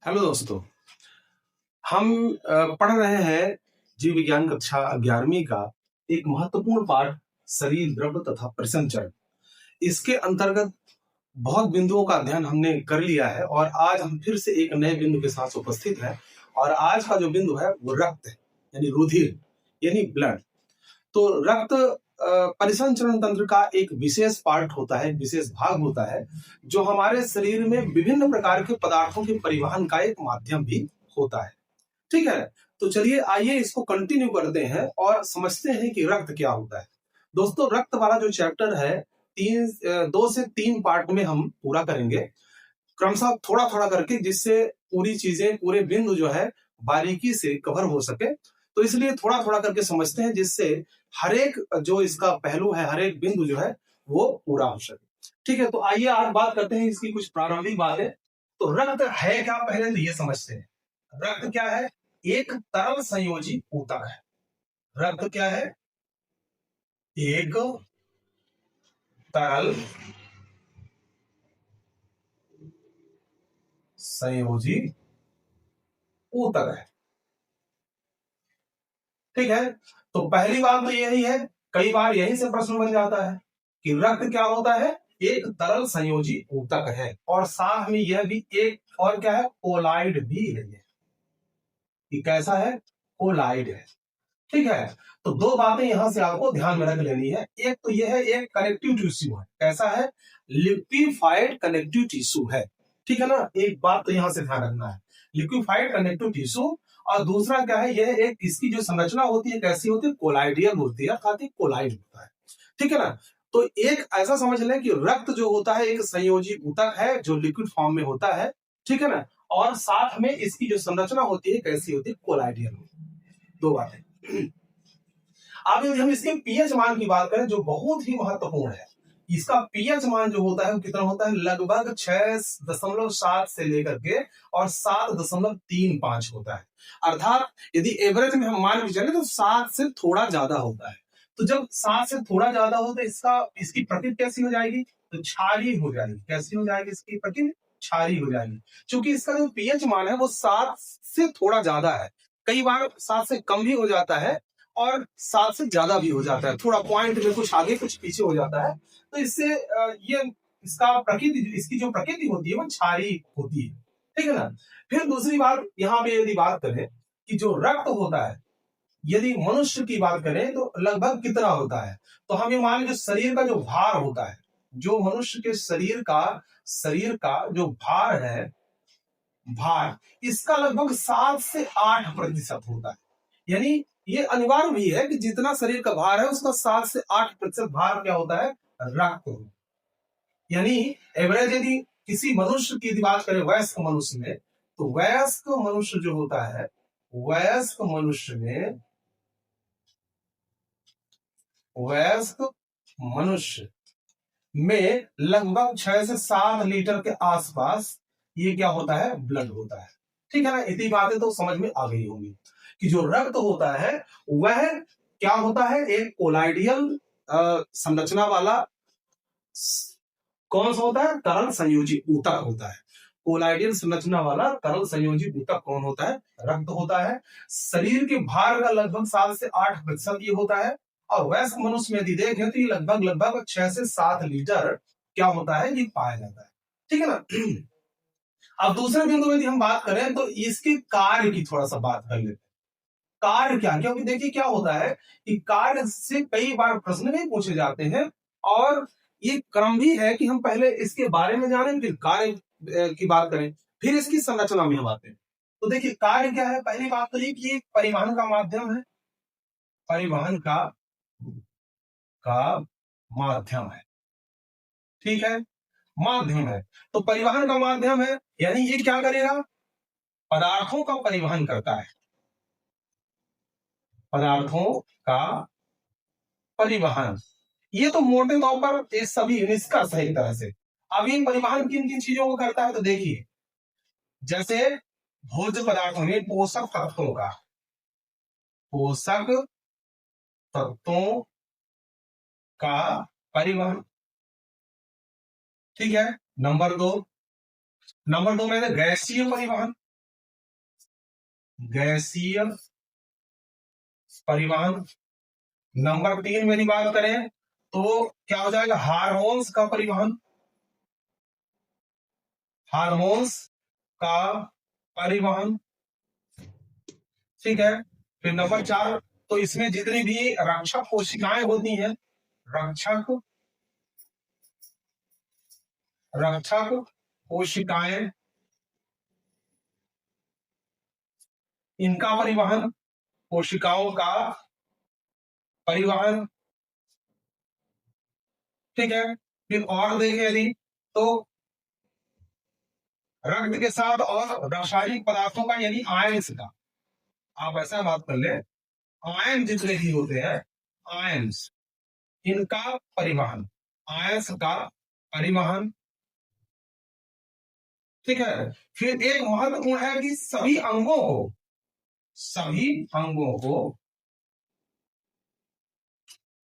Hello दोस्तों। हम पढ़ रहे हैं जीव विज्ञान कक्षा 11वीं का एक महत्वपूर्ण पाठ शरीर द्रव्य तथा परिसंचरण। इसके अंतर्गत बहुत बिंदुओं का अध्ययन हमने कर लिया है और आज हम फिर से एक नए बिंदु के साथ उपस्थित हैं। और आज का जो बिंदु है वो रक्त है, यानी रुधिर, यानी ब्लड। तो रक्त परिसंचरण तंत्र का एक विशेष पार्ट होता है, एक विशेष भाग होता है, जो हमारे शरीर में विभिन्न प्रकार के पदार्थों के परिवहन का एक माध्यम भी होता है। ठीक है, तो चलिए आइए इसको कंटिन्यू करते हैं और समझते हैं कि रक्त क्या होता है। दोस्तों, रक्त वाला जो चैप्टर है 2 से 3 पार्ट में हम पूरा करेंगे, क्रमशः थोड़ा थोड़ा करके, जिससे पूरी चीजें, पूरे बिंदु जो है बारीकी से कवर हो सके। तो इसलिए थोड़ा थोड़ा करके समझते हैं, जिससे हर एक जो इसका पहलू है, हर एक बिंदु जो है वो पूरा हो सके। ठीक है, तो आइए आज बात करते हैं इसकी कुछ प्रारंभिक बातें। तो रक्त है क्या, पहले तो ये समझते हैं। रक्त क्या है? एक तरल संयोजी ऊतक है। रक्त क्या है? एक तरल संयोजी ऊतक है। ठीक है, तो पहली बात तो यही है, कई बार यही से प्रश्न बन जाता है कि रक्त क्या होता है? एक तरल संयोजी ऊतक है, और साथ में यह भी एक और क्या है? कोलाइड भी है। ये कैसा है? कोलाइड है। ठीक है, तो दो बातें यहां से आपको ध्यान में रख लेनी है। एक तो यह है, एक कनेक्टिव टिश्यू है। कैसा है? लिक्विफाइड कनेक्टिव टिश्यू है। ठीक है ना, एक बात तो यहां से ध्यान रखना है, लिक्विफाइड कनेक्टिव टिश्यू। और दूसरा क्या है, यह एक, इसकी जो संरचना होती है कैसी होती है? कोलाइडियल होती है, अर्थात कोलाइड होता है। ठीक है ना, तो एक ऐसा समझ लें कि रक्त जो होता है एक संयोजी ऊतक है जो लिक्विड फॉर्म में होता है। ठीक है ना, और साथ में इसकी जो संरचना होती है कैसी होती है? कोलाइडियल। दो बातें। अब यदि हम इसके पीएच मान की बात करें, जो बहुत ही महत्वपूर्ण है, इसका पीएच मान जो होता है वो कितना होता है? लगभग 6.7 से लेकर के और 7.35 होता है। अर्थात यदि एवरेज में हम मान के चले तो 7 से थोड़ा ज्यादा होता है। तो जब 7 से थोड़ा ज्यादा हो तो इसकी प्रकृति कैसी हो जाएगी? तो क्षारीय हो जाएगी। कैसी हो जाएगी इसकी प्रकृति? क्षारीय हो जाएगी, क्योंकि इसका जो पीएच मान है वो 7 से थोड़ा ज्यादा है। कई बार 7 से कम भी हो जाता है और 7 से ज्यादा भी हो जाता है, थोड़ा पॉइंट में कुछ आगे कुछ पीछे हो जाता है। तो इससे ये इसका प्रकृति, इसकी जो प्रकृति होती है वो क्षारीय होती है। ठीक है ना। फिर दूसरी बात यहां पे यदि बात करें कि जो रक्त होता है, यदि मनुष्य की बात करें तो लगभग कितना होता है? तो हम ये मान लीजिए शरीर का जो भार होता है, जो मनुष्य के शरीर का जो भार है, भार, इसका लगभग 7 से 8% होता है। यानी ये अनिवार्य भी है कि जितना शरीर का भार है उसका 7 से 8% भार क्या होता है? रक्त। यानी एवरेज यदि किसी मनुष्य की बात करें, वयस्क मनुष्य में, तो वयस्क मनुष्य जो होता है, वयस्क मनुष्य में लगभग 6 से 7 लीटर के आसपास ये क्या होता है? ब्लड होता है। ठीक है ना, इतनी बातें तो समझ में आ गई होंगी कि जो रक्त होता है वह क्या होता है? एक कोलाइडियल संरचना वाला कौन सा होता है? तरल संयोजी ऊतक होता है। कोलाइडियल संरचना वाला तरल संयोजी ऊतक कौन होता है? रक्त होता है। शरीर के भार का लगभग 7 से 8% ये होता है। और वयस्क मनुष्य में यदि देखें तो ये लगभग लगभग 6 से 7 लीटर क्या होता है? ये पाया जाता है। ठीक है ना। अब दूसरे बिंदु में यदि हम बात करें तो इसके कार्य की थोड़ा सा बात कर लेते हैं। कार्य क्या? क्योंकि देखिए क्या होता है कि कार्य से कई बार प्रश्न भी पूछे जाते हैं, और ये क्रम भी है कि हम पहले इसके बारे में जानें, फिर कार्य की बात करें, फिर इसकी संरचना में हम आते हैं। तो देखिए कार्य क्या है? पहली बात तो ये कि ये परिवहन का माध्यम है। परिवहन का माध्यम है। ठीक है, माध्यम है। तो परिवहन का माध्यम है, यानी ये क्या करेगा? पदार्थों का परिवहन करता है। पदार्थों का परिवहन, ये तो मोटे तौर पर ये सभी निष्कर्ष है एक तरह से। अब ये परिवहन किन किन चीजों को करता है? तो देखिए, जैसे भोज्य पदार्थों में पोषक तत्वों का परिवहन। ठीक है, नंबर दो में गैसीय परिवहन। गैसीय परिवहन। नंबर 3 में बात करें तो क्या हो जाएगा, हार्मोन्स का परिवहन, हार्मोन्स का परिवहन। ठीक है। फिर नंबर 4, तो इसमें जितनी भी रक्षक कोशिकाएं होती हैं, रक्षक रक्षक कोशिकाएं, इनका परिवहन, कोशिकाओं का परिवहन। ठीक है। फिर और देखें यदि तो रक्त के साथ और रासायनिक पदार्थों का यानी आयंस का, आप ऐसा बात कर ले, आयन जितने भी होते हैं, आयंस, इनका परिवहन, आयंस का परिवहन। ठीक है। फिर एक महत्वपूर्ण है कि सभी अंगों को, सभी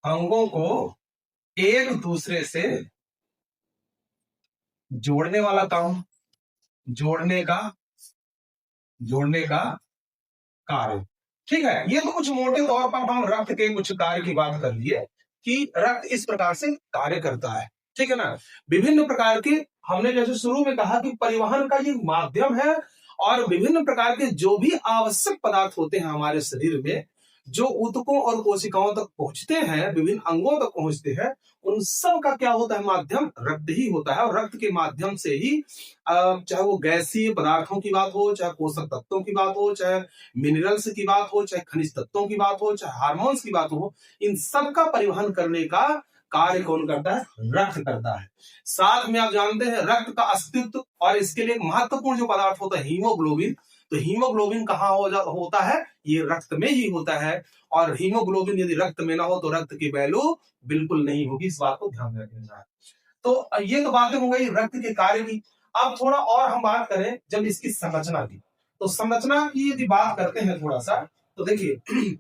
अंगों को एक दूसरे से जोड़ने वाला काम, जोड़ने का कार्य। ठीक है। ये तो कुछ मोटे तौर पर हम रक्त के कुछ कार्य की बात कर लिए कि रक्त इस प्रकार से कार्य करता है। ठीक है ना। विभिन्न प्रकार के, हमने जैसे शुरू में कहा कि परिवहन का ये माध्यम है, और विभिन्न प्रकार के जो भी आवश्यक पदार्थ होते हैं हमारे शरीर में, जो ऊतकों और कोशिकाओं तक पहुंचते हैं, विभिन्न अंगों तक पहुंचते हैं, उन सब का क्या होता है, माध्यम रक्त ही होता है। और रक्त के माध्यम से ही चाहे वो गैसीय पदार्थों की बात हो, चाहे पोषक तत्वों की बात हो, चाहे मिनरल्स की बात हो, चाहे खनिज तत्वों की बात हो, चाहे हार्मोन्स की बात हो, इन सब का परिवहन करने का कार्य कौन करता है, रक्त करता है। साथ में आप जानते हैं रक्त का अस्तित्व, और इसके लिए एक महत्वपूर्ण जो पदार्थ होता है हीमोग्लोबिन, तो हीमोग्लोबिन कहाँ होता है, ये रक्त में ही होता है। और हीमोग्लोबिन यदि रक्त में ना हो तो रक्त की वैल्यू बिल्कुल नहीं होगी, इस बात को ध्यान रखना है। तो ये तो बातें हो गई रक्त के कार्य की। अब थोड़ा और हम बात करें जब इसकी संरचना की, तो संरचना की यदि बात करते हैं थोड़ा सा, तो देखिए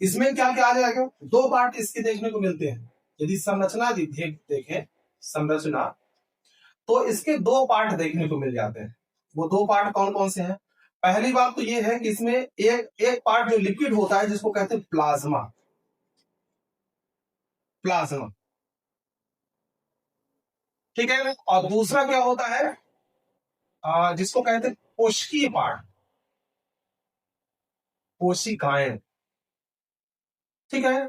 इसमें क्या क्या आ जाएगा, 2 पार्ट इसके देखने को मिलते हैं। यदि संरचना देखें संरचना, तो इसके 2 पार्ट देखने को मिल जाते हैं। वो 2 पार्ट कौन कौन से हैं? पहली बात तो ये है कि इसमें एक पार्ट जो लिक्विड होता है जिसको कहते हैं प्लाज्मा, प्लाज्मा। ठीक है। और दूसरा क्या होता है, जिसको कहते हैं कोशिकीय पार्ट, कोशिकाएं। ठीक है।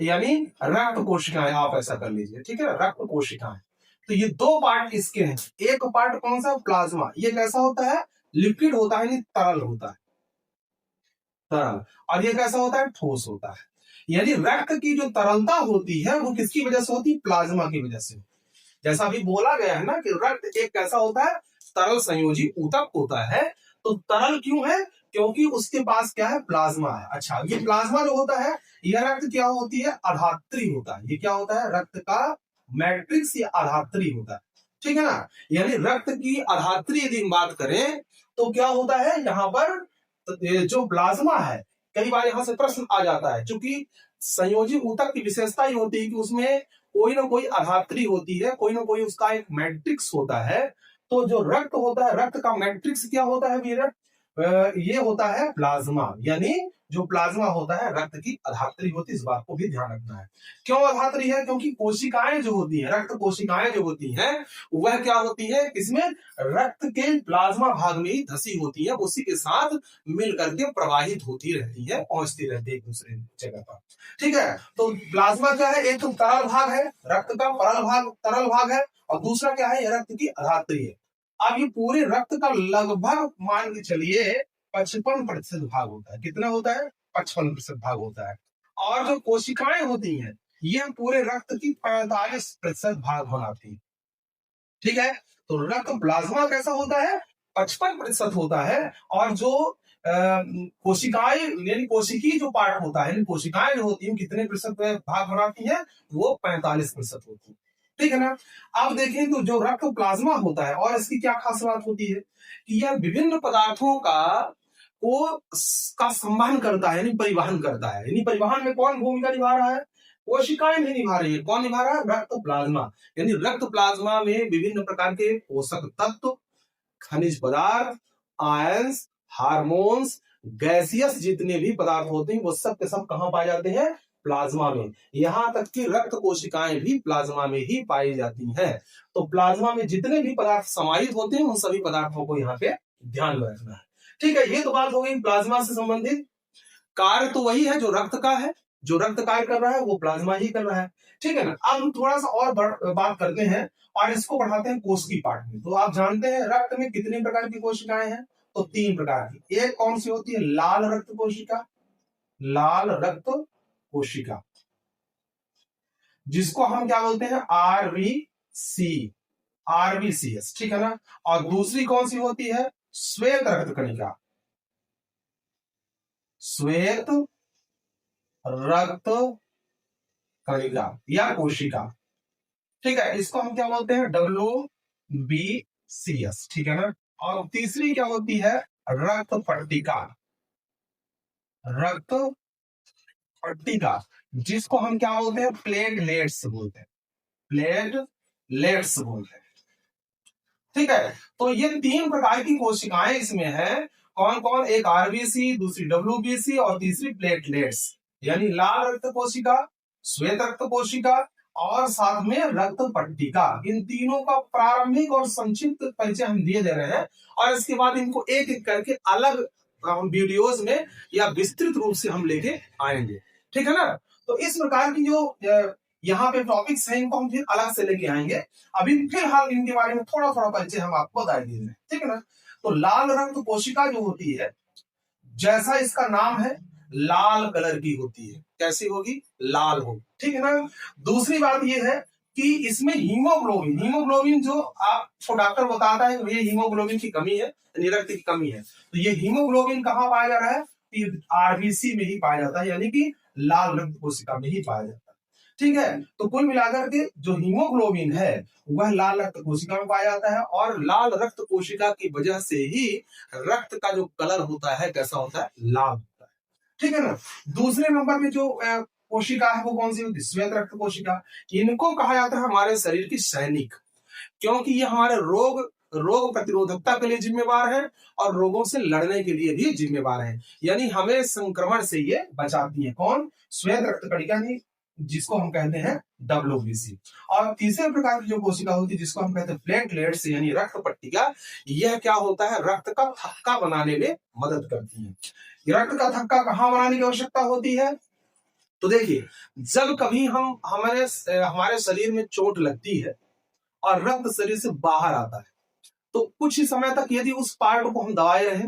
यानी रक्त कोशिकाएं, आप ऐसा कर लीजिए। ठीक है, रक्त कोशिकाएं। तो ये 2 पार्ट इसके हैं। एक पार्ट कौन सा, प्लाज्मा, ये कैसा होता है, लिक्विड होता है, तरल होता है, तरल। और ये कैसा होता है, ठोस होता है। यानी रक्त की जो तरलता होती है वो किसकी वजह से होती है, प्लाज्मा की वजह से। जैसा अभी बोला गया है ना कि रक्त एक कैसा होता है, तरल संयोजी ऊतक होता है। तो तरल क्यों है, क्योंकि उसके पास क्या है, प्लाज्मा है। अच्छा, ये प्लाज्मा जो होता है, यह रक्त क्या होती है, अधात्री होता है। ये क्या होता है, रक्त का मैट्रिक्स या अधात्री होता है। ठीक है ना। यानी रक्त की अधात्री यदि हम बात करें तो क्या होता है यहाँ पर, जो प्लाज्मा है, कई बार यहां से प्रश्न आ जाता है, क्योंकि संयोजी ऊतक की विशेषता ही होती है कि उसमें कोई ना कोई अधात्री होती है, कोई ना कोई उसका एक मैट्रिक्स होता है। तो जो रक्त होता है, रक्त का मैट्रिक्स क्या होता है वीर, ये होता है प्लाज्मा। यानी जो प्लाज्मा होता है रक्त की अधात्री होती है, इस बात को भी ध्यान रखना है। क्यों अधात्री है, क्योंकि कोशिकाएं जो होती हैं, रक्त कोशिकाएं जो होती हैं, वह क्या होती है, इसमें रक्त के प्लाज्मा भाग में ही धसी होती है, उसी के साथ मिल करके प्रवाहित होती रहती है, पहुंचती रहती है एक दूसरे जगह पर। ठीक है। तो प्लाज्मा क्या है, एक तो तरल भाग है, रक्त का तरल भाग है, और दूसरा क्या है, ये रक्त की अधात्री है। अब ये पूरे रक्त का लगभग मान के चलिए 55% भाग होता है। कितना होता है, 55% भाग होता है। और जो कोशिकाएं होती हैं, ये पूरे रक्त की 45% भाग बनाती है। ठीक है। तो रक्त प्लाज्मा कैसा होता है, 55% होता है। और जो कोशिकाएं यानी कोशिकीय जो पार्ट होता है, कोशिकाएं जो होती हैं कितने प्रतिशत भाग बनाती हैं, वो 45% होती है। ठीक है ना। अब देखें तो जो रक्त प्लाज्मा होता है, और इसकी क्या खास बात होती है कि यह विभिन्न पदार्थों का संवहन करता है, यानी परिवहन करता है। यानी परिवहन में कौन भूमिका निभा रहा है, कोशिकाएं नहीं निभा रही है, कौन निभा रहा है, रक्त प्लाज्मा। यानी रक्त प्लाज्मा में विभिन्न प्रकार के पोषक तत्व, खनिज पदार्थ, आयंस हार्मोन्स, गैसियस जितने भी पदार्थ होते हैं वो सब के सब कहां पाए जाते हैं? प्लाज्मा में। यहां तक कि रक्त कोशिकाएं भी प्लाज्मा में ही पाई जाती हैं। तो प्लाज्मा में जितने भी पदार्थ समाहित होते हैं उन सभी पदार्थों को यहाँ पे ध्यान में रखना है। ठीक है, ये तो बात हो गई प्लाज्मा से संबंधित। कार्य तो वही है जो रक्त का है, जो रक्त कार्य कर रहा है वो प्लाज्मा ही कर रहा है। ठीक है ना। अब हम थोड़ा सा और बात करते हैं और इसको बढ़ाते हैं कोशिकी पार्ट में। तो आप जानते हैं रक्त में कितने प्रकार की कोशिकाएं हैं? तो 3 प्रकार की। एक कौन सी होती है? लाल रक्त कोशिका, लाल रक्त कोशिका, जिसको हम क्या बोलते हैं? RBC, RBCs. ठीक है ना। और दूसरी कौन सी होती है? श्वेत रक्त कणिका, श्वेत रक्त कणिका या कोशिका। ठीक है, इसको हम क्या बोलते हैं? WBCS। ठीक है ना। और तीसरी क्या होती है? रक्त पट्टिका, रक्त पट्टिका, जिसको हम क्या बोलते हैं? प्लेटलेट्स बोलते हैं, प्लेटलेट्स बोलते हैं। ठीक है, तो ये 3 प्रकार की कोशिकाएं इसमें है। कौन कौन? एक आरबीसी, दूसरी WBC और तीसरी प्लेटलेट्स, यानी लाल रक्त कोशिका, श्वेत रक्त कोशिका और साथ में रक्त पट्टिका। इन तीनों का प्रारंभिक और संक्षिप्त परिचय हम दिए दे रहे हैं और इसके बाद इनको एक एक करके अलग वीडियोस में या विस्तृत रूप से हम लेके आएंगे। ठीक है ना। तो इस प्रकार की जो यहाँ पे टॉपिक्स हैं इनको हम फिर अलग से लेके आएंगे। अभी फिलहाल इनके बारे में थोड़ा थोड़ा परिचय हम आपको बता दिए। ठीक है ना। तो लाल रक्त कोशिका जो होती है, जैसा इसका नाम है, लाल कलर की होती है। कैसी होगी? लाल होगी। ठीक है ना। दूसरी बात यह है कि इसमें हीमोग्लोबिन, हीमोग्लोबिन जो आपको डॉक्टर बताता है ये हीमोग्लोबिन की कमी है, रक्त की कमी है, तो ये हीमोग्लोबिन कहाँ पाया जा रहा है? आरबीसी में ही पाया जाता है, यानी कि लाल रक्त कोशिका में ही पाया जाता है। ठीक है, तो कुल मिलाकर के जो हीमोग्लोबिन है वह लाल रक्त कोशिका में पाया जाता है और लाल रक्त कोशिका की वजह से ही रक्त का जो कलर होता है कैसा होता है? लाल होता है। ठीक है ना। दूसरे नंबर में जो कोशिका है वो कौन सी होती है? श्वेत रक्त कोशिका। इनको कहा जाता है हमारे शरीर की सैनिक, क्योंकि ये हमारे रोग प्रतिरोधकता के लिए जिम्मेवार है और रोगों से लड़ने के लिए भी जिम्मेवार है, यानी हमें संक्रमण से ये बचाती है। कौन? श्वेत रक्त कणिका, जिसको हम कहते हैं WBC। और तीसरे प्रकार की जो कोशिका होती है जिसको हम कहते हैं प्लेटलेट्स, यानी रक्त पट्टिका, यह क्या होता है? रक्त का थक्का बनाने में मदद करती है। रक्त का थक्का कहाँ बनाने की आवश्यकता होती है? तो देखिए, जब कभी हमारे शरीर में चोट लगती है और रक्त शरीर से बाहर आता है, तो कुछ ही समय तक यदि उस पार्ट को हम दबाए रहे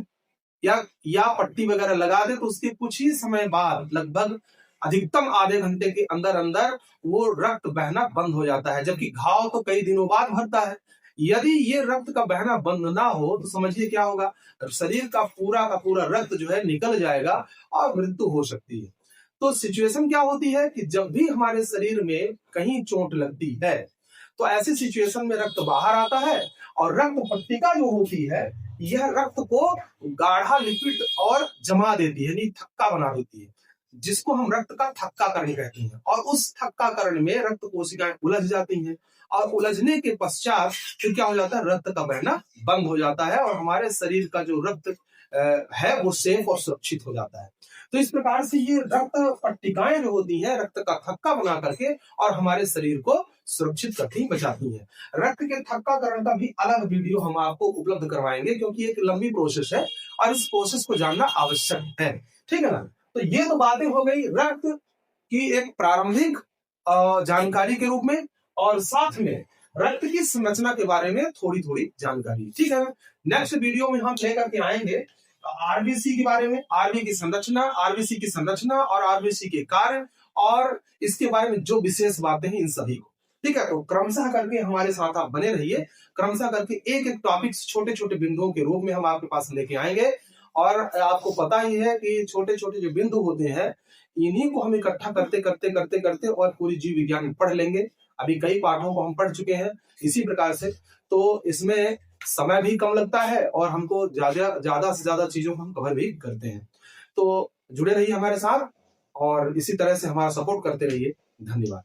या पट्टी वगैरह लगा दे, तो उसके कुछ ही समय बाद, लगभग अधिकतम आधे घंटे के अंदर अंदर वो रक्त बहना बंद हो जाता है, जबकि घाव तो कई दिनों बाद भरता है। यदि ये रक्त का बहना बंद ना हो तो समझिए क्या होगा? शरीर का पूरा रक्त जो है निकल जाएगा और मृत्यु हो सकती है। तो सिचुएशन क्या होती है कि जब भी हमारे शरीर में कहीं चोट लगती है तो ऐसी सिचुएशन में रक्त बाहर आता है और रक्त पट्टिका जो होती है यह रक्त को गाढ़ा लिपिड और जमा देती है, यानी थक्का बना देती है, जिसको हम रक्त का थक्काकरण कहते हैं। और उस थक्काकरण में रक्त कोशिकाएं उलझ जाती हैं और उलझने के पश्चात फिर क्या हो जाता है? रक्त का बहना बंद हो जाता है और हमारे शरीर का जो रक्त है वो सेफ और सुरक्षित हो जाता है। तो इस प्रकार से ये रक्त पट्टिकाएं जो होती हैं रक्त का थक्का बना करके और हमारे शरीर को सुरक्षित रखती बचाती है। रक्त के थक्काकरण का भी अलग वीडियो हम आपको उपलब्ध करवाएंगे, क्योंकि एक लंबी प्रोसेस है और इस प्रोसेस को जानना आवश्यक है। ठीक है ना। तो ये तो बातें हो गई रक्त की एक प्रारंभिक जानकारी के रूप में, और साथ में रक्त की संरचना के बारे में थोड़ी थोड़ी जानकारी। ठीक है। नेक्स्ट वीडियो में हम लेकर के आएंगे आरबीसी के बारे में, आरबीसी की संरचना और आरबीसी के कार्य और इसके बारे में जो विशेष बातें हैं इन सभी को। ठीक है। तो क्रमशः करके हमारे साथ आप बने रहिए। क्रमशः करके एक एक टॉपिक्स छोटे छोटे बिंदुओं के रूप में हम आपके पास लेके आएंगे। और आपको पता ही है कि छोटे छोटे जो बिंदु होते हैं इन्हीं को हम इकट्ठा करते और पूरी जीव विज्ञान पढ़ लेंगे। अभी कई पाठों को हम पढ़ चुके हैं इसी प्रकार से, तो इसमें समय भी कम लगता है और हमको ज्यादा से ज्यादा चीजों को हम कवर भी करते हैं। तो जुड़े रहिए हमारे साथ और इसी तरह से हमारा सपोर्ट करते रहिए। धन्यवाद।